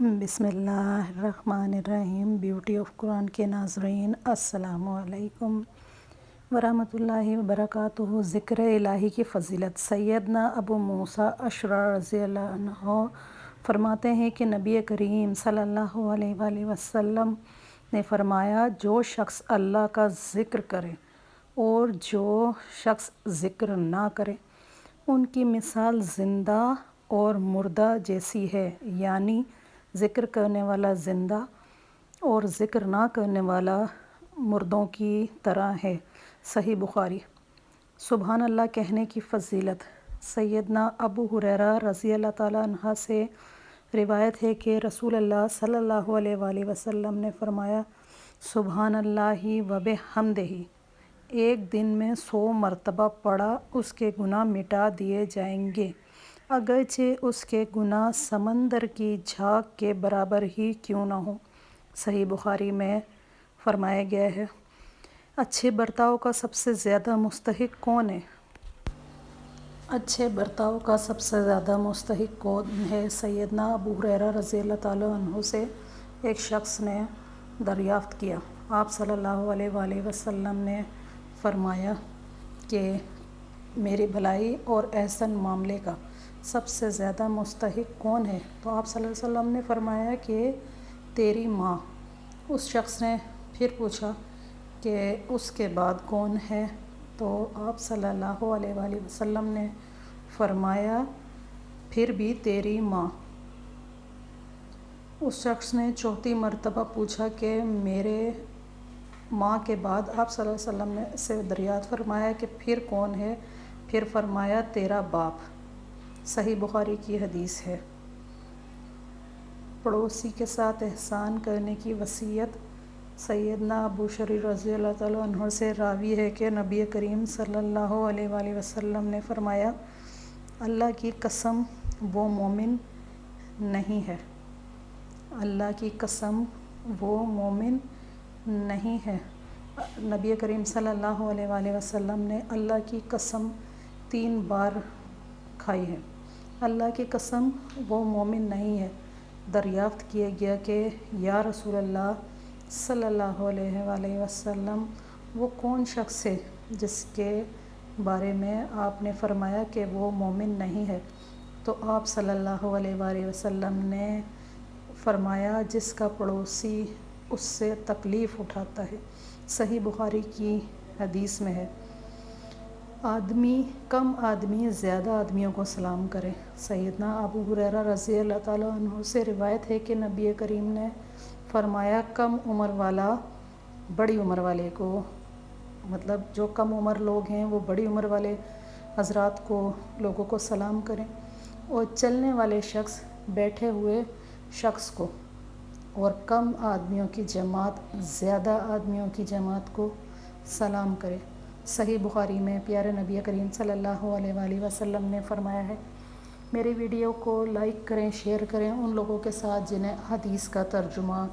بسم اللہ الرحمن الرحیم۔ بیوٹی آف قرآن کے ناظرین، السلام علیکم ورحمۃ اللہ وبرکاتہ۔ ذکر الہی کی فضیلت۔ سیدنا ابو موسیٰ اشعری رضی اللہ عنہ فرماتے ہیں کہ نبی کریم صلی اللہ علیہ وآلہ وسلم نے فرمایا، جو شخص اللہ کا ذکر کرے اور جو شخص ذکر نہ کرے، ان کی مثال زندہ اور مردہ جیسی ہے، یعنی ذکر کرنے والا زندہ اور ذکر نہ کرنے والا مردوں کی طرح ہے۔ صحیح بخاری۔ سبحان اللہ کہنے کی فضیلت۔ سیدنا ابو ہریرہ رضی اللہ تعالیٰ عنہ سے روایت ہے کہ رسول اللہ صلی اللہ علیہ وآلہ وسلم نے فرمایا، سبحان اللہ و بحمدہ، ایک دن میں 100 مرتبہ پڑھا اس کے گناہ مٹا دیے جائیں گے، اگرچہ اس کے گناہ سمندر کی جھاگ کے برابر ہی کیوں نہ ہوں۔ صحیح بخاری میں فرمایا گیا ہے۔ اچھے برتاؤ کا سب سے زیادہ مستحق کون ہے؟ اچھے برتاؤ کا سب سے زیادہ مستحق کون ہے؟ سیدنا ابو ہریرہ رضی اللہ تعالیٰ عنہ سے ایک شخص نے دریافت کیا، آپ صلی اللہ علیہ وآلہ وسلم نے فرمایا کہ میری بھلائی اور احسن معاملے کا سب سے زیادہ مستحق کون ہے؟ تو آپ صلی اللہ علیہ وسلم نے فرمایا کہ تیری ماں۔ اس شخص نے پھر پوچھا کہ اس کے بعد کون ہے؟ تو آپ صلی اللہ علیہ وآلہ وسلم نے فرمایا پھر بھی تیری ماں۔ اس شخص نے چوتھی مرتبہ پوچھا کہ میرے ماں کے بعد؟ آپ صلی اللہ علیہ وسلم نے سے دریافت فرمایا کہ پھر کون ہے؟ پھر فرمایا تیرا باپ۔ صحیح بخاری کی حدیث ہے۔ پڑوسی کے ساتھ احسان کرنے کی وصیت۔ سیدنا ابو شریح رضی اللہ تعالیٰ عنہ سے راوی ہے کہ نبی کریم صلی اللہ علیہ وآلہ وسلم نے فرمایا، اللہ کی قسم وہ مومن نہیں ہے، اللہ کی قسم وہ مومن نہیں ہے۔ نبی کریم صلی اللہ علیہ وآلہ وسلم نے اللہ کی قسم 3 بار کھائی ہے۔ اللہ کی قسم وہ مومن نہیں ہے۔ دریافت کیا گیا کہ یا رسول اللہ صلی اللہ علیہ وآلہ وسلم، وہ کون شخص ہے جس کے بارے میں آپ نے فرمایا کہ وہ مومن نہیں ہے؟ تو آپ صلی اللہ علیہ وآلہ وسلم نے فرمایا جس کا پڑوسی اس سے تکلیف اٹھاتا ہے۔ صحیح بخاری کی حدیث میں ہے۔ کم آدمی زیادہ آدمیوں کو سلام کرے۔ سیدنا ابو ہریرہ رضی اللہ تعالیٰ عنہ سے روایت ہے کہ نبی کریم نے فرمایا، کم عمر والا بڑی عمر والے کو، مطلب جو کم عمر لوگ ہیں وہ بڑی عمر والے حضرات کو، لوگوں کو سلام کریں، اور چلنے والے شخص بیٹھے ہوئے شخص کو، اور کم آدمیوں کی جماعت زیادہ آدمیوں کی جماعت کو سلام کرے۔ صحیح بخاری میں پیارے نبی کریم صلی اللہ علیہ وآلہ وسلم نے فرمایا ہے۔ میری ویڈیو کو لائک کریں، شیئر کریں ان لوگوں کے ساتھ جنہیں حدیث کا ترجمہ